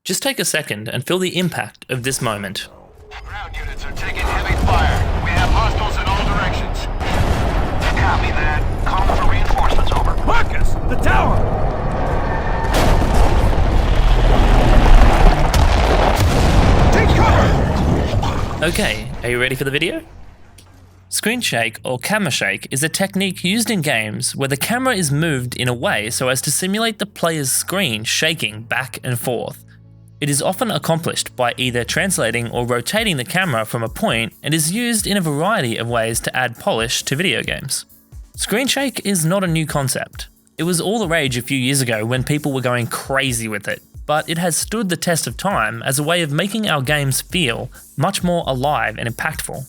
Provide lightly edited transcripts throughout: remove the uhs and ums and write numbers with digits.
Just take a second and feel the impact of this moment. Ground units are taking heavy fire. We have hostiles in all directions. Copy that. Call for reinforcements, over. Marcus! The tower! Take cover! Okay, are you ready for the video? Screen shake or camera shake is a technique used in games where the camera is moved in a way so as to simulate the player's screen shaking back and forth. It is often accomplished by either translating or rotating the camera from a point and is used in a variety of ways to add polish to video games. Screen shake is not a new concept. It was all the rage a few years ago when people were going crazy with it, but it has stood the test of time as a way of making our games feel much more alive and impactful.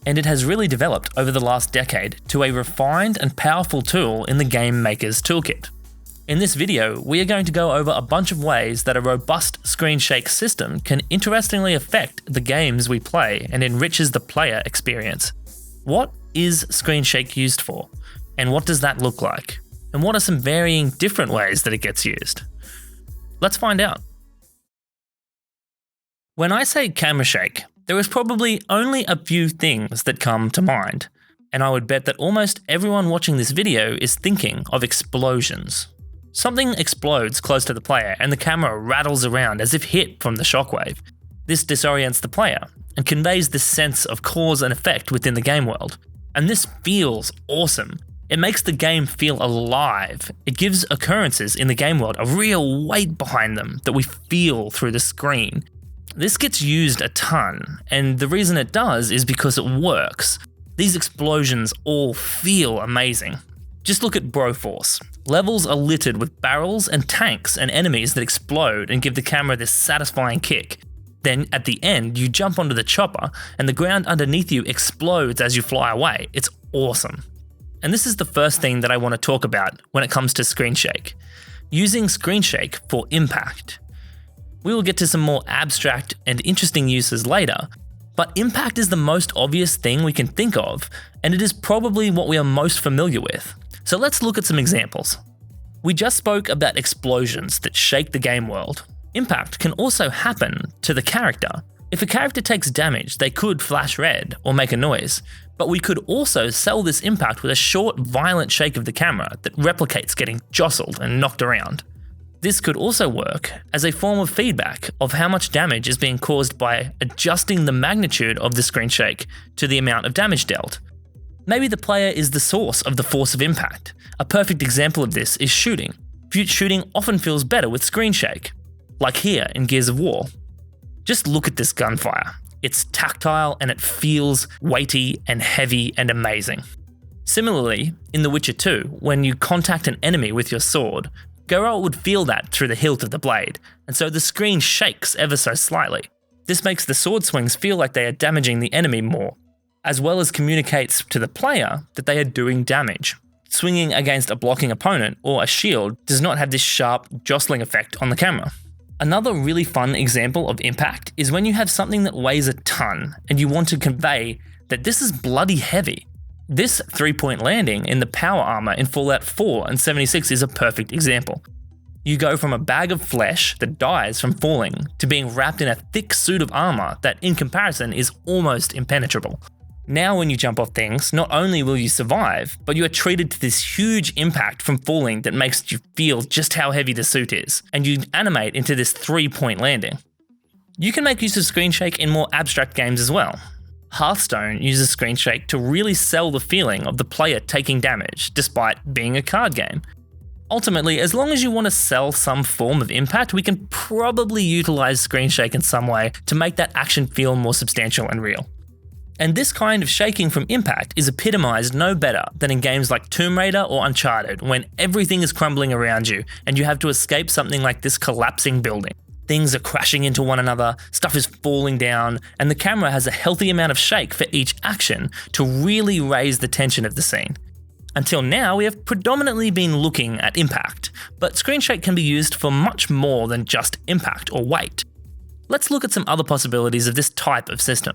And it has really developed over the last decade to a refined and powerful tool in the game maker's toolkit. In this video, we are going to go over a bunch of ways that a robust screen shake system can interestingly affect the games we play and enriches the player experience. What is screen shake used for? And what does that look like? And what are some varying different ways that it gets used? Let's find out. When I say camera shake, there is probably only a few things that come to mind, and I would bet that almost everyone watching this video is thinking of explosions. Something explodes close to the player and the camera rattles around as if hit from the shockwave. This disorients the player and conveys this sense of cause and effect within the game world. And this feels awesome. It makes the game feel alive. It gives occurrences in the game world a real weight behind them that we feel through the screen. This gets used a ton, and the reason it does is because it works. These explosions all feel amazing. Just look at Broforce. Levels are littered with barrels and tanks and enemies that explode and give the camera this satisfying kick. Then at the end, you jump onto the chopper and the ground underneath you explodes as you fly away. It's awesome. And this is the first thing that I want to talk about when it comes to screen shake. Using screen shake for impact. We will get to some more abstract and interesting uses later, but impact is the most obvious thing we can think of, and it is probably what we are most familiar with. So let's look at some examples. We just spoke about explosions that shake the game world. Impact can also happen to the character. If a character takes damage, they could flash red or make a noise, but we could also sell this impact with a short, violent shake of the camera that replicates getting jostled and knocked around. This could also work as a form of feedback of how much damage is being caused by adjusting the magnitude of the screen shake to the amount of damage dealt. Maybe the player is the source of the force of impact. A perfect example of this is shooting. Shooting often feels better with screen shake, like here in Gears of War. Just look at this gunfire. It's tactile and it feels weighty and heavy and amazing. Similarly, in The Witcher 2, when you contact an enemy with your sword, Geralt would feel that through the hilt of the blade, and so the screen shakes ever so slightly. This makes the sword swings feel like they are damaging the enemy more, as well as communicates to the player that they are doing damage. Swinging against a blocking opponent or a shield does not have this sharp, jostling effect on the camera. Another really fun example of impact is when you have something that weighs a ton and you want to convey that this is bloody heavy. This 3-point landing in the power armor in Fallout 4 and 76 is a perfect example. You go from a bag of flesh that dies from falling to being wrapped in a thick suit of armor that in comparison is almost impenetrable. Now when you jump off things, not only will you survive, but you are treated to this huge impact from falling that makes you feel just how heavy the suit is, and you animate into this 3-point landing. You can make use of screen shake in more abstract games as well. Hearthstone uses screen shake to really sell the feeling of the player taking damage, despite being a card game. Ultimately, as long as you want to sell some form of impact, we can probably utilize screen shake in some way to make that action feel more substantial and real. And this kind of shaking from impact is epitomized no better than in games like Tomb Raider or Uncharted, when everything is crumbling around you and you have to escape something like this collapsing building. Things are crashing into one another, stuff is falling down, and the camera has a healthy amount of shake for each action to really raise the tension of the scene. Until now, we have predominantly been looking at impact, but screen shake can be used for much more than just impact or weight. Let's look at some other possibilities of this type of system.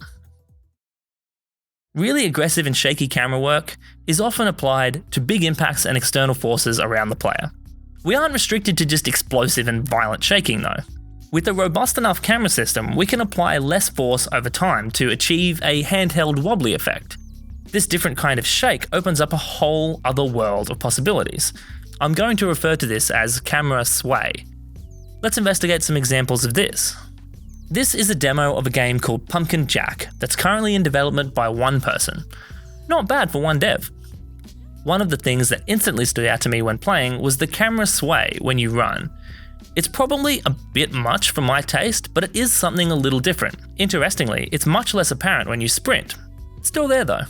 Really aggressive and shaky camera work is often applied to big impacts and external forces around the player. We aren't restricted to just explosive and violent shaking though. With a robust enough camera system, we can apply less force over time to achieve a handheld wobbly effect. This different kind of shake opens up a whole other world of possibilities. I'm going to refer to this as camera sway. Let's investigate some examples of this. This is a demo of a game called Pumpkin Jack that's currently in development by one person. Not bad for one dev. One of the things that instantly stood out to me when playing was the camera sway when you run. It's probably a bit much for my taste, but it is something a little different. Interestingly, it's much less apparent when you sprint. Still there though.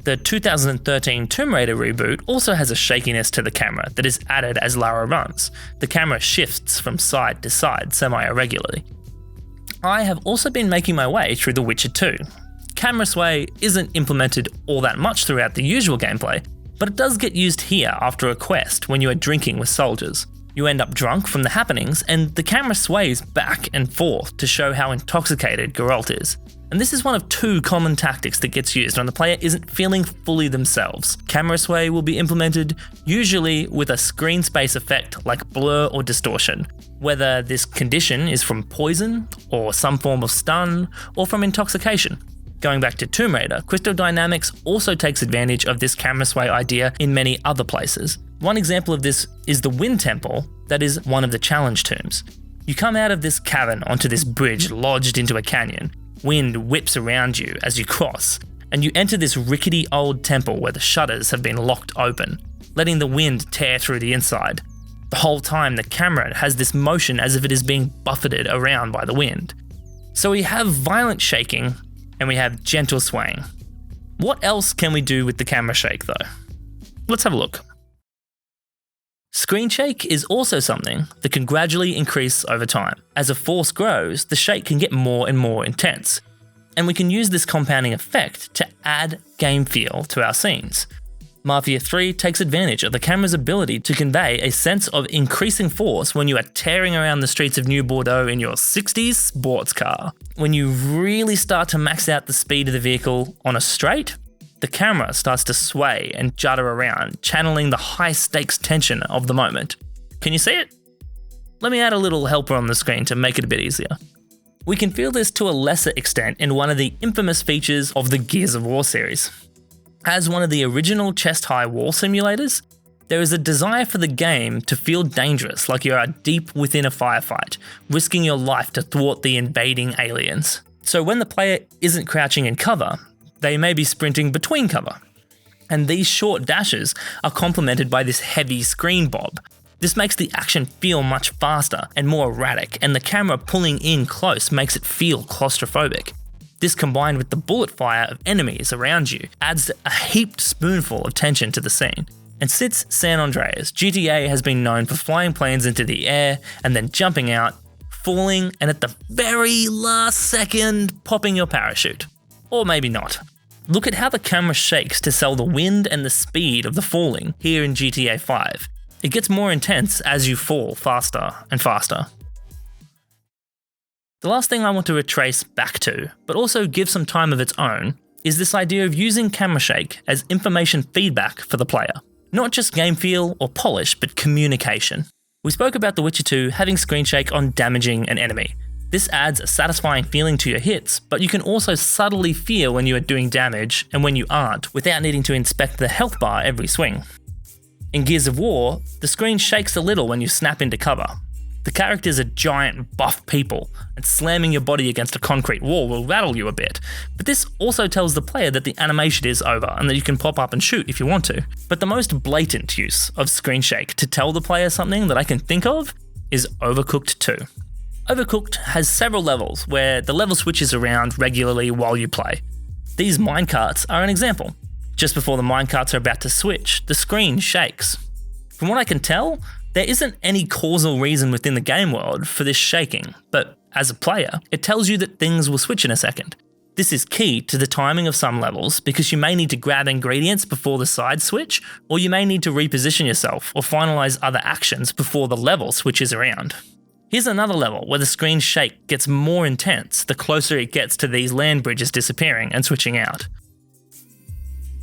The 2013 Tomb Raider reboot also has a shakiness to the camera that is added as Lara runs. The camera shifts from side to side semi-irregularly. I have also been making my way through The Witcher 2. Camera sway isn't implemented all that much throughout the usual gameplay, but it does get used here after a quest when you are drinking with soldiers. You end up drunk from the happenings, and the camera sways back and forth to show how intoxicated Geralt is. And this is one of two common tactics that gets used when the player isn't feeling fully themselves. Camera sway will be implemented usually with a screen space effect like blur or distortion, whether this condition is from poison, or some form of stun, or from intoxication. Going back to Tomb Raider, Crystal Dynamics also takes advantage of this camera sway idea in many other places. One example of this is the Wind Temple, that is one of the challenge tombs. You come out of this cavern onto this bridge lodged into a canyon. Wind whips around you as you cross, and you enter this rickety old temple where the shutters have been locked open, letting the wind tear through the inside. The whole time the camera has this motion as if it is being buffeted around by the wind. So we have violent shaking, and we have gentle swaying. What else can we do with the camera shake though? Let's have a look. Screen shake is also something that can gradually increase over time. As a force grows, the shake can get more and more intense, and we can use this compounding effect to add game feel to our scenes. Mafia 3 takes advantage of the camera's ability to convey a sense of increasing force when you are tearing around the streets of New Bordeaux in your 60s sports car. When you really start to max out the speed of the vehicle on a straight, the camera starts to sway and judder around, channeling the high-stakes tension of the moment. Can you see it? Let me add a little helper on the screen to make it a bit easier. We can feel this to a lesser extent in one of the infamous features of the Gears of War series. As one of the original chest-high wall simulators, there is a desire for the game to feel dangerous, like you are deep within a firefight, risking your life to thwart the invading aliens. So when the player isn't crouching in cover, they may be sprinting between cover. And these short dashes are complemented by this heavy screen bob. This makes the action feel much faster and more erratic, and the camera pulling in close makes it feel claustrophobic. This combined with the bullet fire of enemies around you adds a heaped spoonful of tension to the scene. And since San Andreas, GTA has been known for flying planes into the air and then jumping out, falling, and at the very last second, popping your parachute. Or maybe not. Look at how the camera shakes to sell the wind and the speed of the falling here in GTA 5. It gets more intense as you fall faster and faster. The last thing I want to retrace back to, but also give some time of its own, is this idea of using camera shake as information feedback for the player. Not just game feel or polish, but communication. We spoke about The Witcher 2 having screen shake on damaging an enemy. This adds a satisfying feeling to your hits, but you can also subtly feel when you are doing damage and when you aren't, without needing to inspect the health bar every swing. In Gears of War, the screen shakes a little when you snap into cover. The characters are giant, buff people, and slamming your body against a concrete wall will rattle you a bit, but this also tells the player that the animation is over and that you can pop up and shoot if you want to. But the most blatant use of screen shake to tell the player something that I can think of is Overcooked 2. Overcooked has several levels where the level switches around regularly while you play. These minecarts are an example. Just before the minecarts are about to switch, the screen shakes. From what I can tell, there isn't any causal reason within the game world for this shaking, but as a player, it tells you that things will switch in a second. This is key to the timing of some levels because you may need to grab ingredients before the side switch, or you may need to reposition yourself or finalize other actions before the level switches around. Here's another level where the screen shake gets more intense the closer it gets to these land bridges disappearing and switching out.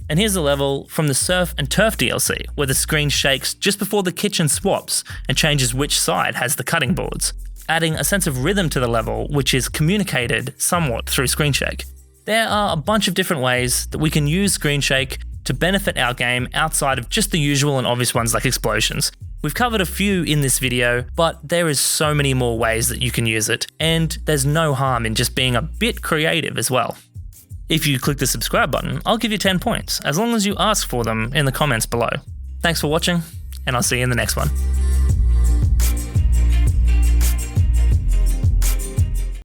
And here's a level from the Surf and Turf DLC where the screen shakes just before the kitchen swaps and changes which side has the cutting boards. adding a sense of rhythm to the level, which is communicated somewhat through screen shake. There are a bunch of different ways that we can use screen shake to benefit our game outside of just the usual and obvious ones like explosions. We've covered a few in this video, but there is so many more ways that you can use it, and there's no harm in just being a bit creative as well. If you click the subscribe button, I'll give you 10 points, as long as you ask for them in the comments below. Thanks for watching, and I'll see you in the next one.